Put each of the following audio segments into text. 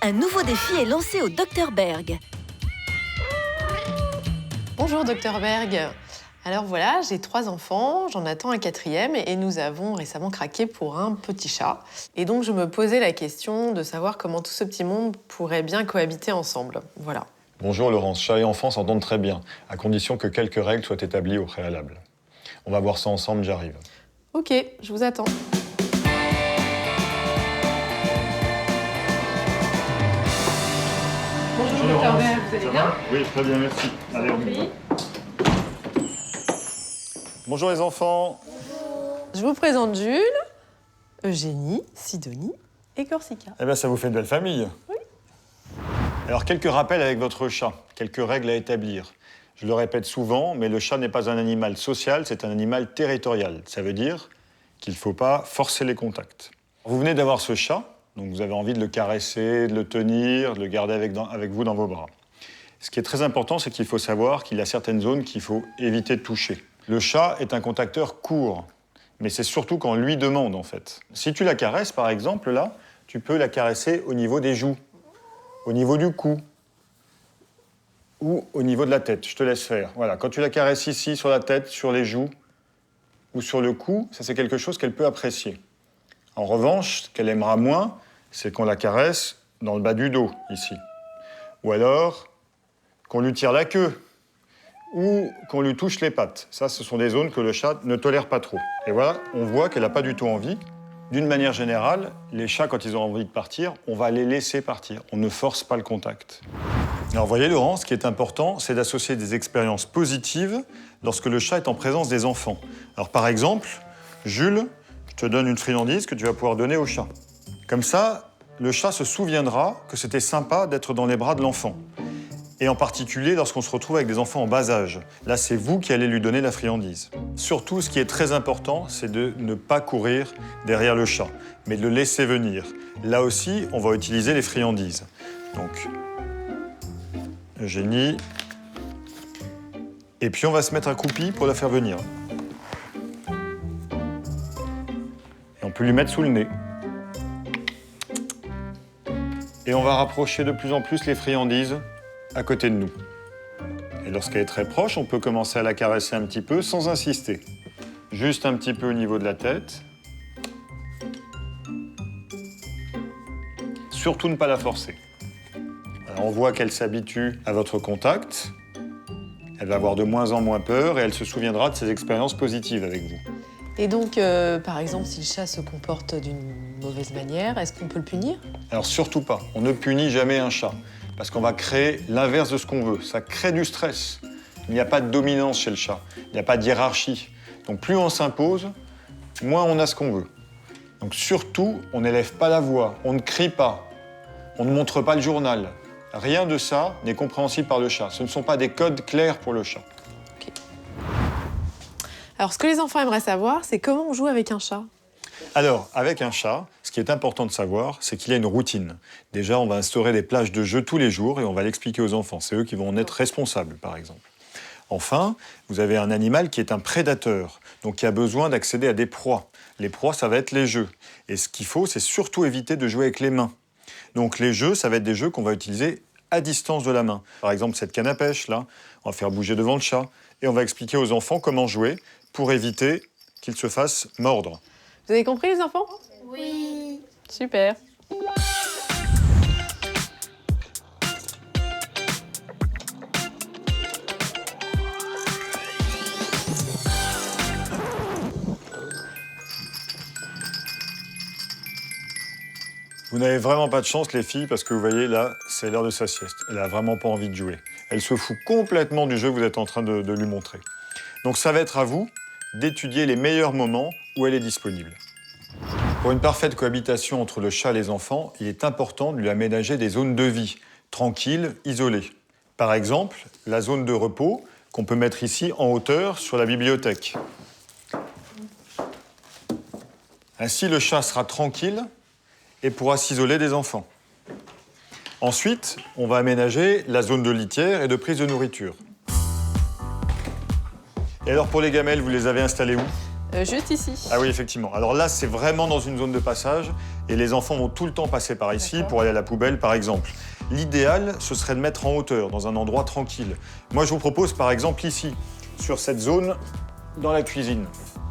un nouveau défi est lancé au Dr Berg. Bonjour Dr Berg. Alors voilà, j'ai 3 enfants, j'en attends un 4e et nous avons récemment craqué pour un petit chat. Et donc je me posais la question de savoir comment tout ce petit monde pourrait bien cohabiter ensemble. Voilà. Bonjour Laurence, chat et enfants s'entendent très bien, à condition que quelques règles soient établies au préalable. On va voir ça ensemble, j'arrive. Ok, je vous attends. Bonjour Dr Berg, vous allez bien? Oui, très bien, merci. Allez, on y va. Bonjour les enfants. Je vous présente Jules, Eugénie, Sidonie et Corsica. Eh bien, ça vous fait de belle famille. Oui. Alors, quelques rappels avec votre chat, quelques règles à établir. Je le répète souvent, mais le chat n'est pas un animal social, c'est un animal territorial. Ça veut dire qu'il ne faut pas forcer les contacts. Vous venez d'avoir ce chat, donc vous avez envie de le caresser, de le tenir, de le garder avec vous dans vos bras. Ce qui est très important, c'est qu'il faut savoir qu'il y a certaines zones qu'il faut éviter de toucher. Le chat est un contacteur court, mais c'est surtout quand on lui demande, en fait. Si tu la caresses, par exemple, là, tu peux la caresser au niveau des joues, au niveau du cou, ou au niveau de la tête. Je te laisse faire. Voilà, quand tu la caresses ici, sur la tête, sur les joues, ou sur le cou, ça, c'est quelque chose qu'elle peut apprécier. En revanche, ce qu'elle aimera moins, c'est qu'on la caresse dans le bas du dos, ici. Ou alors, qu'on lui tire la queue, ou qu'on lui touche les pattes. Ça, ce sont des zones que le chat ne tolère pas trop. Et voilà, on voit qu'elle n'a pas du tout envie. D'une manière générale, les chats, quand ils ont envie de partir, on va les laisser partir. On ne force pas le contact. Alors, vous voyez, Laurent, ce qui est important, c'est d'associer des expériences positives lorsque le chat est en présence des enfants. Alors, par exemple, Jules, je te donne une friandise que tu vas pouvoir donner au chat. Comme ça, le chat se souviendra que c'était sympa d'être dans les bras de l'enfant. Et en particulier lorsqu'on se retrouve avec des enfants en bas âge. Là, c'est vous qui allez lui donner la friandise. Surtout, ce qui est très important, c'est de ne pas courir derrière le chat, mais de le laisser venir. Là aussi, on va utiliser les friandises. Donc, Eugénie. Et puis, on va se mettre accroupi pour la faire venir. Et on peut lui mettre sous le nez. Et on va rapprocher de plus en plus les friandises à côté de nous. Et lorsqu'elle est très proche, on peut commencer à la caresser un petit peu sans insister. Juste un petit peu au niveau de la tête. Surtout ne pas la forcer. Alors on voit qu'elle s'habitue à votre contact. Elle va avoir de moins en moins peur et elle se souviendra de ses expériences positives avec vous. Et donc, par exemple, si le chat se comporte d'une mauvaise manière, est-ce qu'on peut le punir? Alors surtout pas. On ne punit jamais un chat. Parce qu'on va créer l'inverse de ce qu'on veut. Ça crée du stress. Il n'y a pas de dominance chez le chat. Il n'y a pas de hiérarchie. Donc plus on s'impose, moins on a ce qu'on veut. Donc surtout, on n'élève pas la voix, on ne crie pas, on ne montre pas le journal. Rien de ça n'est compréhensible par le chat. Ce ne sont pas des codes clairs pour le chat. Okay. Alors, ce que les enfants aimeraient savoir, c'est comment on joue avec un chat. Alors, avec un chat, ce qui est important de savoir, c'est qu'il y a une routine. Déjà, on va instaurer des plages de jeu tous les jours et on va l'expliquer aux enfants. C'est eux qui vont en être responsables, par exemple. Enfin, vous avez un animal qui est un prédateur, donc qui a besoin d'accéder à des proies. Les proies, ça va être les jeux. Et ce qu'il faut, c'est surtout éviter de jouer avec les mains. Donc les jeux, ça va être des jeux qu'on va utiliser à distance de la main. Par exemple, cette canne à pêche, là, on va faire bouger devant le chat. Et on va expliquer aux enfants comment jouer pour éviter qu'ils se fassent mordre. Vous avez compris, les enfants? Oui. Super. Vous n'avez vraiment pas de chance, les filles, parce que vous voyez, là, c'est l'heure de sa sieste. Elle n'a vraiment pas envie de jouer. Elle se fout complètement du jeu que vous êtes en train de lui montrer. Donc ça va être à vous d'étudier les meilleurs moments où elle est disponible. Pour une parfaite cohabitation entre le chat et les enfants, il est important de lui aménager des zones de vie, tranquilles, isolées. Par exemple, la zone de repos qu'on peut mettre ici en hauteur sur la bibliothèque. Ainsi, le chat sera tranquille et pourra s'isoler des enfants. Ensuite, on va aménager la zone de litière et de prise de nourriture. Et alors, pour les gamelles, vous les avez installées où ? Juste ici. Ah oui, effectivement. Alors là, c'est vraiment dans une zone de passage et les enfants vont tout le temps passer par ici D'accord. pour aller à la poubelle, par exemple. L'idéal, ce serait de mettre en hauteur, dans un endroit tranquille. Moi, je vous propose, par exemple, ici, sur cette zone, dans la cuisine.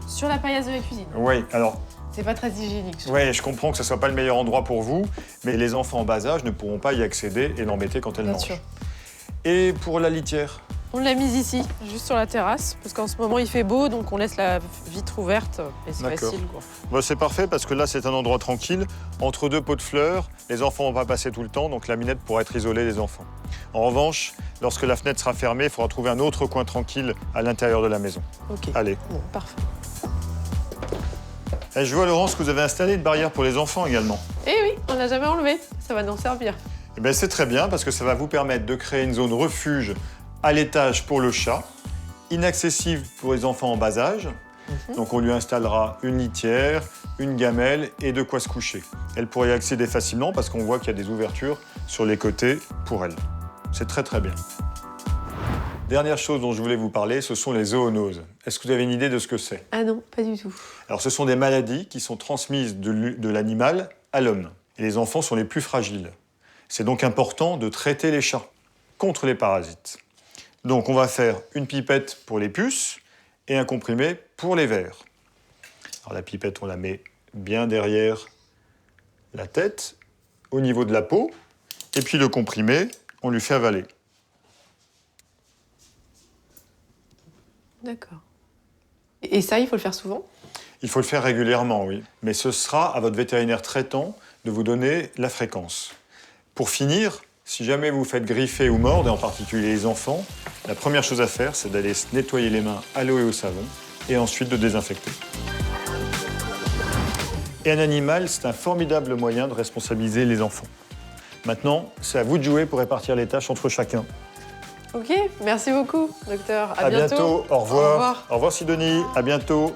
Sur la paillasse de la cuisine. Oui, alors, C'est pas très hygiénique. je comprends que ce ne soit pas le meilleur endroit pour vous, mais les enfants en bas âge ne pourront pas y accéder et l'embêter quand elles Bien mangent. sûr. Et pour la litière? On l'a mise ici, juste sur la terrasse, parce qu'en ce moment il fait beau, donc on laisse la vitre ouverte et c'est D'accord. facile, quoi. Bon, c'est parfait parce que là, c'est un endroit tranquille, entre deux pots de fleurs. Les enfants ne vont pas passer tout le temps, donc la minette pourra être isolée des enfants. En revanche, lorsque la fenêtre sera fermée, il faudra trouver un autre coin tranquille à l'intérieur de la maison. Ok. Allez. Bon, parfait. Et je vois, Laurence, que vous avez installé une barrière pour les enfants également. Eh oui, on l'a jamais enlevé. Ça va nous servir. Eh bien, c'est très bien parce que ça va vous permettre de créer une zone refuge à l'étage pour le chat, inaccessible pour les enfants en bas âge. Donc on lui installera une litière, une gamelle et de quoi se coucher. Elle pourrait y accéder facilement parce qu'on voit qu'il y a des ouvertures sur les côtés pour elle. C'est très très bien. Dernière chose dont je voulais vous parler, ce sont les zoonoses. Est-ce que vous avez une idée de ce que c'est? Ah non, pas du tout. Alors ce sont des maladies qui sont transmises de l'animal à l'homme. Et les enfants sont les plus fragiles. C'est donc important de traiter les chats contre les parasites. Donc on va faire une pipette pour les puces et un comprimé pour les vers. Alors la pipette, on la met bien derrière la tête, au niveau de la peau, et puis le comprimé, on lui fait avaler. D'accord. Et ça, il faut le faire souvent? Il faut le faire régulièrement, oui. Mais ce sera à votre vétérinaire traitant de vous donner la fréquence. Pour finir, si jamais vous faites griffer ou mordre, et en particulier les enfants, la première chose à faire, c'est d'aller se nettoyer les mains à l'eau et au savon, et ensuite de désinfecter. Et un animal, c'est un formidable moyen de responsabiliser les enfants. Maintenant, c'est à vous de jouer pour répartir les tâches entre chacun. Ok, merci beaucoup, docteur. À bientôt. Au revoir. Au revoir. Au revoir, Sidonie. À bientôt.